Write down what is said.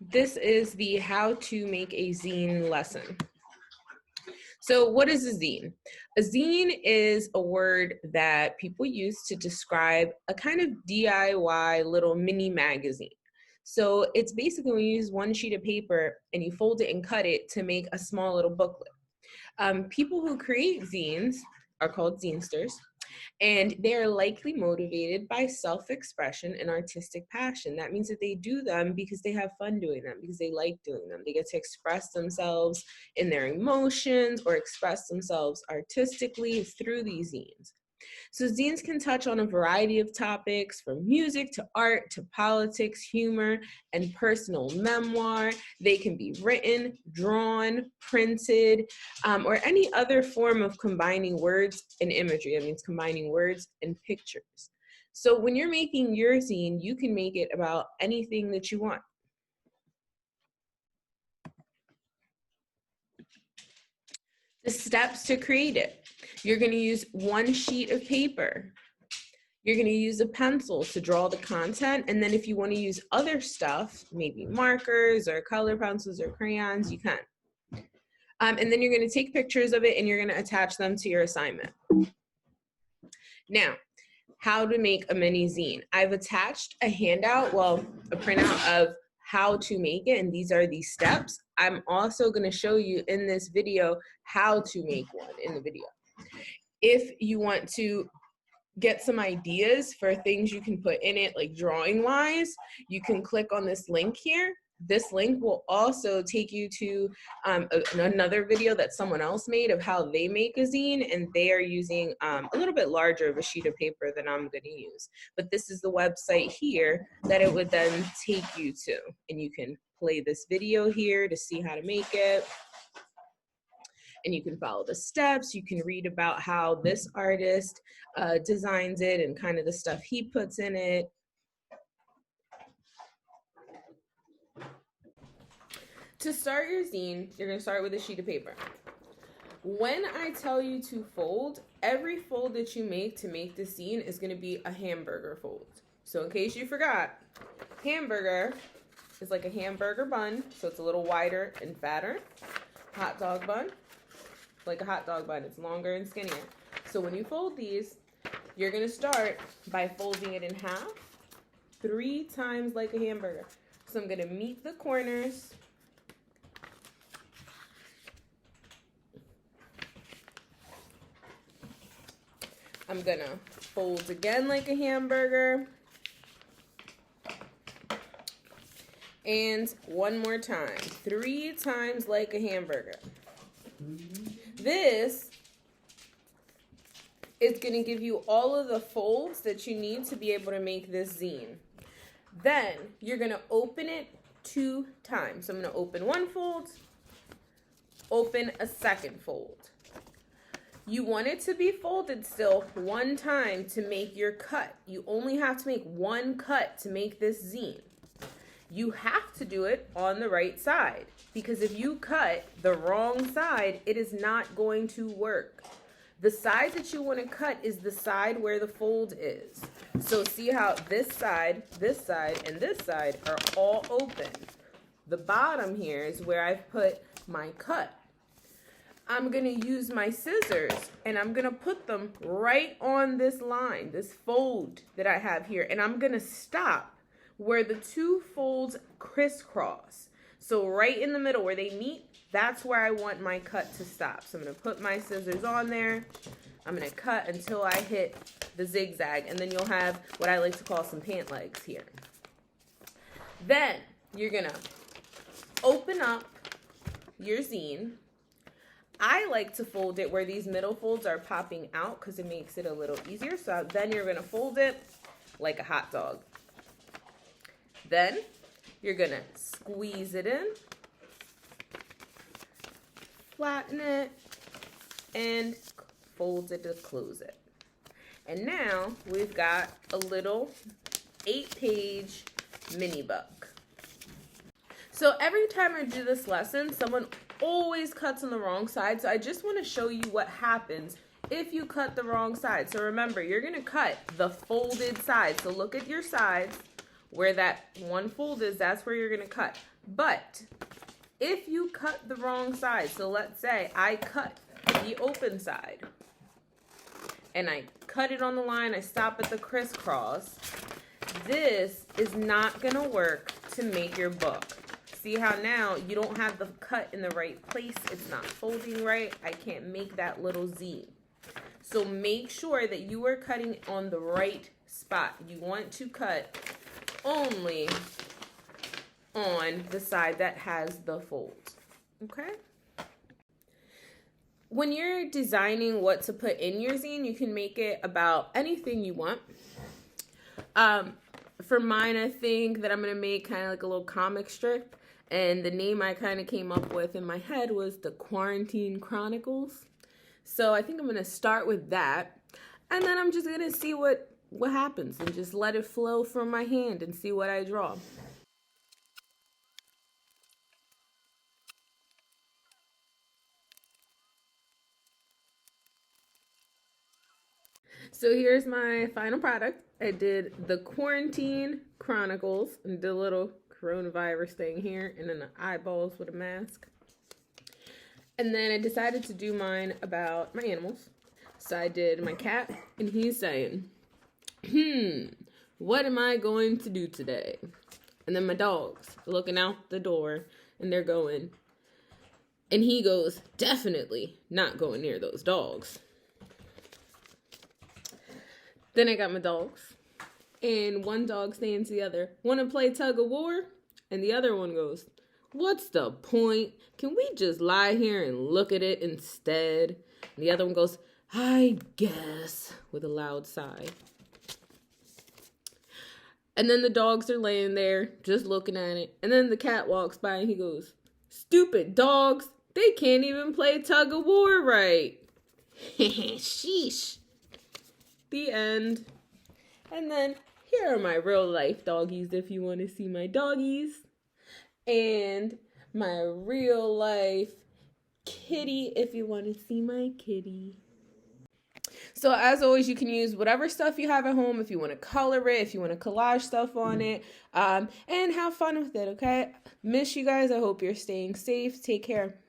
This is the how to make a zine lesson. So what is a zine? A zine is a word that people use to describe a kind of DIY little mini magazine. So it's basically when you use one sheet of paper and you fold it and cut it to make a small little booklet. People who create zines are called zinesters, and they're likely motivated by self-expression and artistic passion. That means that they do them because they have fun doing them, because they like doing them. They get to express themselves in their emotions or express themselves artistically through these zines. So zines can touch on a variety of topics, from music to art to politics, humor, and personal memoir. They can be written, drawn, printed, or any other form of combining words and imagery. That means combining words and pictures. So when you're making your zine, you can make it about anything that you want. The steps to create it. You're going to use one sheet of paper. You're going to use a pencil to draw the content, and then if you want to use other stuff, maybe markers or color pencils or crayons, you can. And then you're going to take pictures of it and you're going to attach them to your assignment. Now, how to make a mini zine. I've attached a handout, well, a printout of how to make it, and these are the steps. I'm also going to show you in this video how to make one in the video. If you want to get some ideas for things you can put in it, like drawing wise, you can click on this link here. This link will also take you to another video that someone else made of how they make a zine, and they are using a little bit larger of a sheet of paper than I'm going to use. But this is the website here that it would then take you to, and you can play this video here to see how to make it. And you can follow the steps. You can read about how this artist designs it and kind of the stuff he puts in it. To start your zine, you're going to start with a sheet of paper. When I tell you to fold, every fold that you make to make the zine is going to be a hamburger fold. So in case you forgot, hamburger is like a hamburger bun, so it's a little wider and fatter. Hot dog bun, like a hot dog bun, it's longer and skinnier. So when you fold these, you're going to start by folding it in half 3 times like a hamburger. So I'm going to meet the corners. I'm going to fold again like a hamburger. And one more time, 3 times like a hamburger. This is going to give you all of the folds that you need to be able to make this zine. Then you're going to open it 2 times. So I'm going to open one fold, open a second fold. You want it to be folded still 1 time to make your cut. You only have to make 1 cut to make this zine. You have to do it on the right side, because if you cut the wrong side, it is not going to work. The side that you want to cut is the side where the fold is. So see how this side, and this side are all open. The bottom here is where I've put my cut. I'm going to use my scissors and I'm going to put them right on this line, this fold that I have here, and I'm going to stop where the 2 folds crisscross. So right in the middle where they meet, that's where I want my cut to stop. So I'm going to put my scissors on there. I'm going to cut until I hit the zigzag, and then you'll have what I like to call some pant legs here. Then you're going to open up your zine. I like to fold it where these middle folds are popping out because it makes it a little easier. So then you're going to fold it like a hot dog. Then you're going to squeeze it in, flatten it, and fold it to close it. And now we've got a little 8-page mini book. So every time I do this lesson, someone always cuts on the wrong side. So I just want to show you what happens if you cut the wrong side. So remember, you're going to cut the folded side. So look at your sides. Where that one fold is, that's where you're gonna cut. But if you cut the wrong side, so let's say I cut the open side and I cut it on the line, I stop at the crisscross, this is not gonna work to make your book. See how now you don't have the cut in the right place, it's not folding right, I can't make that little zine. So make sure that you are cutting on the right spot. You want to cut only on the side that has the folds, okay? When you're designing what to put in your zine, you can make it about anything you want. For mine, I think that I'm gonna make kind of like a little comic strip, and the name I kind of came up with in my head was the Quarantine Chronicles. So I think I'm gonna start with that, and then I'm just gonna see what happens and just let it flow from my hand and see what I draw. So here's my final product. I did the Quarantine Chronicles and did a little coronavirus thing here and then the eyeballs with a mask. And then I decided to do mine about my animals. So I did my cat and he's saying, what am I going to do today? And then my dogs looking out the door and they're going, and he goes, definitely not going near those dogs. Then I got my dogs, and one dog saying to the other, want to play tug of war? And the other one goes, what's the point? Can we just lie here and look at it instead? And the other one goes, I guess, with a loud sigh. And then the dogs are laying there, just looking at it. And then the cat walks by and he goes, stupid dogs, they can't even play tug of war right. Sheesh. The end. And then here are my real life doggies if you want to see my doggies. And my real life kitty if you want to see my kitty. So as always, you can use whatever stuff you have at home if you want to color it, if you want to collage stuff on it, and have fun with it, okay? Miss you guys. I hope you're staying safe. Take care.